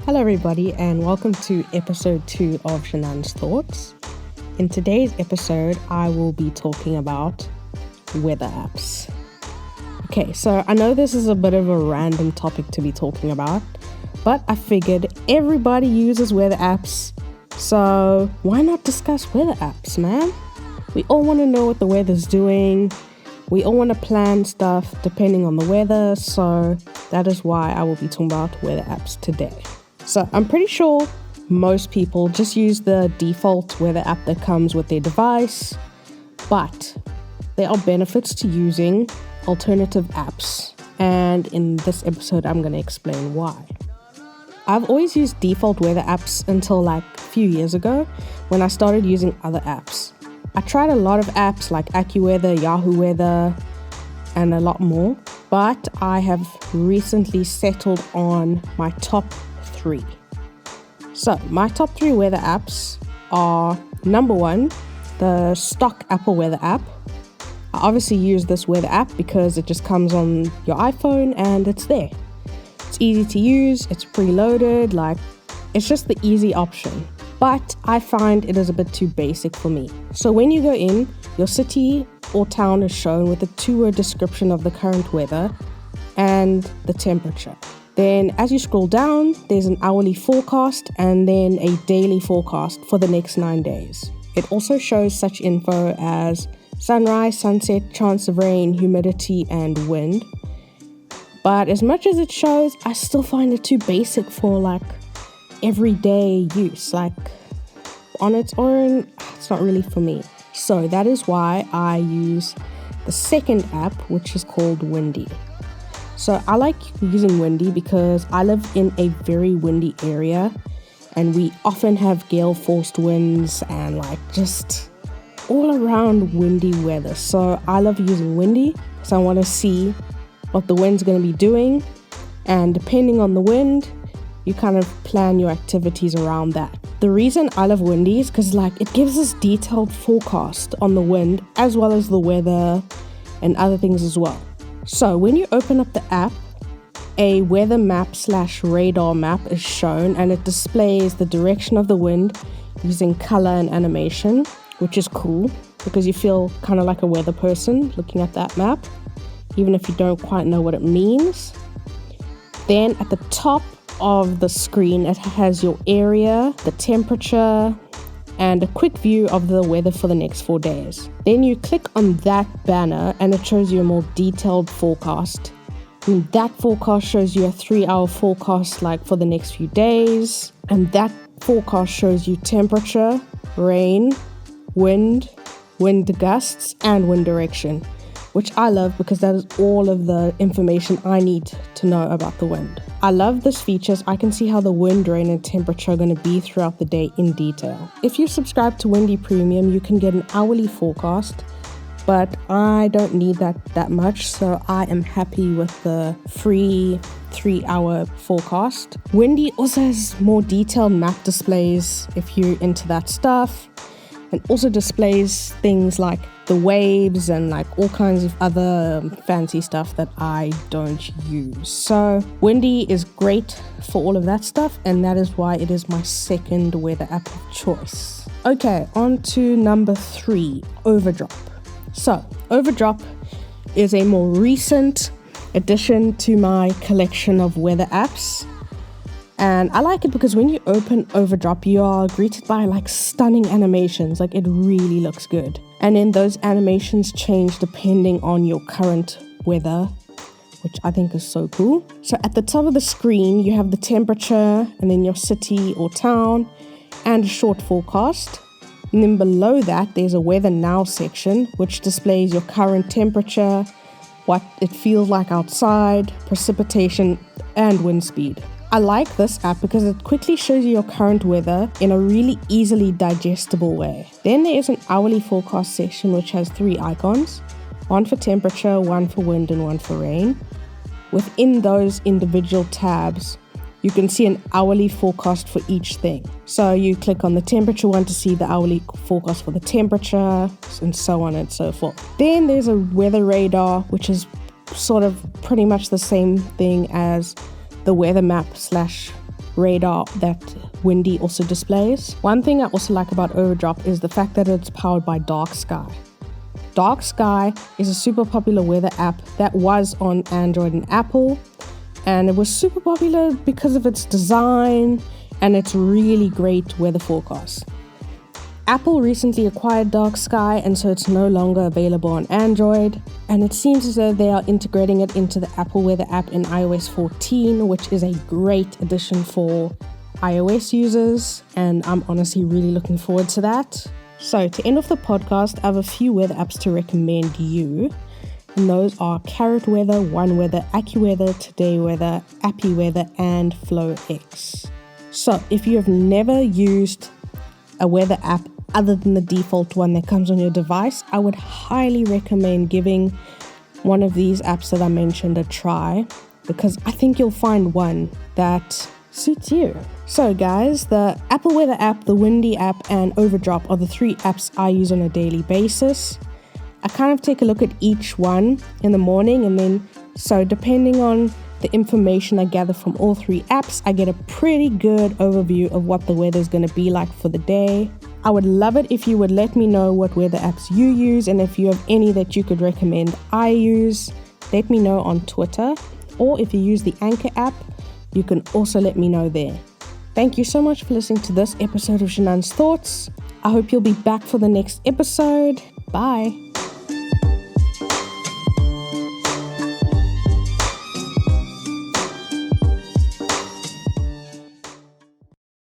Hello everybody and welcome to episode 2 of Janan's Thoughts. In today's episode, I will be talking about weather apps. Okay, so I know this is a bit of a random topic to be talking about, but I figured everybody uses weather apps, so why not discuss weather apps, man? We all want to know what the weather's doing. We all want to plan stuff depending on the weather, so that is why I will be talking about weather apps today. So I'm pretty sure most people just use the default weather app that comes with their device, but there are benefits to using alternative apps, and in this episode I'm going to explain why. I've always used default weather apps until like a few years ago when I started using other apps. I tried a lot of apps like AccuWeather, Yahoo Weather, and a lot more, but I have recently settled on my top 3. So my top 3 weather apps are number 1, the stock Apple weather app. I obviously use this weather app because it just comes on your iPhone and it's there. It's easy to use, it's preloaded, like it's just the easy option. But I find it is a bit too basic for me. So when you go in, your city or town is shown with a 2-word description of the current weather and the temperature. Then as you scroll down, there's an hourly forecast and then a daily forecast for the next 9 days. It also shows such info as sunrise, sunset, chance of rain, humidity, and wind. But as much as it shows, I still find it too basic for like everyday use. Like on its own, it's not really for me. So that is why I use the second app, which is called Windy. So I like using Windy because I live in a very windy area and we often have gale-forced winds and like just all around windy weather. So I love using Windy because I want to see what the wind's going to be doing, and depending on the wind, you kind of plan your activities around that. The reason I love Windy is because like it gives us detailed forecast on the wind as well as the weather and other things as well. So when you open up the app, a weather map/radar map is shown and it displays the direction of the wind using color and animation, which is cool because you feel kind of like a weather person looking at that map, even if you don't quite know what it means. Then at the top of the screen, it has your area, the temperature, and a quick view of the weather for the next 4 days. Then you click on that banner and it shows you a more detailed forecast. And that forecast shows you a 3-hour forecast like for the next few days. And that forecast shows you temperature, rain, wind gusts, and wind direction, which I love because that is all of the information I need to know about the wind. I love this feature as I can see how the wind, rain, and temperature are going to be throughout the day in detail. If you subscribe to Windy Premium, you can get an hourly forecast, but I don't need that much, so I am happy with the free 3-hour forecast. Windy also has more detailed map displays if you're into that stuff, and also displays things like the waves and like all kinds of other fancy stuff that I don't use. So Windy is great for all of that stuff, and that is why it is my second weather app of choice. Okay, on to number 3, Overdrop. So Overdrop is a more recent addition to my collection of weather apps. And I like it because when you open Overdrop, you are greeted by like stunning animations. Like it really looks good. And then those animations change depending on your current weather, which I think is so cool. So at the top of the screen, you have the temperature and then your city or town and a short forecast. And then below that, there's a weather now section, which displays your current temperature, what it feels like outside, precipitation, and wind speed. I like this app because it quickly shows you your current weather in a really easily digestible way. Then there is an hourly forecast section which has 3 icons, one for temperature, one for wind, and one for rain. Within those individual tabs, you can see an hourly forecast for each thing. So you click on the temperature one to see the hourly forecast for the temperature, and so on and so forth. Then there's a weather radar, which is sort of pretty much the same thing as the weather map slash radar that Windy also displays. One thing I also like about Overdrop is the fact that it's powered by Dark Sky. Dark Sky is a super popular weather app that was on Android and Apple, and it was super popular because of its design and its really great weather forecast. Apple recently acquired Dark Sky, and so it's no longer available on Android, and it seems as though they are integrating it into the Apple Weather app in iOS 14, which is a great addition for iOS users, and I'm honestly really looking forward to that. So to end off the podcast, I have a few weather apps to recommend you, and those are Carrot Weather, One Weather, AccuWeather, Today Weather, Appy Weather, and FlowX. So if you have never used a weather app other than the default one that comes on your device, I would highly recommend giving one of these apps that I mentioned a try, because I think you'll find one that suits you. So guys, the Apple Weather app, the Windy app, and Overdrop are the 3 apps I use on a daily basis. I kind of take a look at each one in the morning, and then so depending on the information I gather from all 3 apps, I get a pretty good overview of what the weather is going to be like for the day. I would love it if you would let me know what weather apps you use, and if you have any that you could recommend I use, let me know on Twitter, or if you use the Anchor app, you can also let me know there. Thank you so much for listening to this episode of Janan's Thoughts. I hope you'll be back for the next episode. Bye.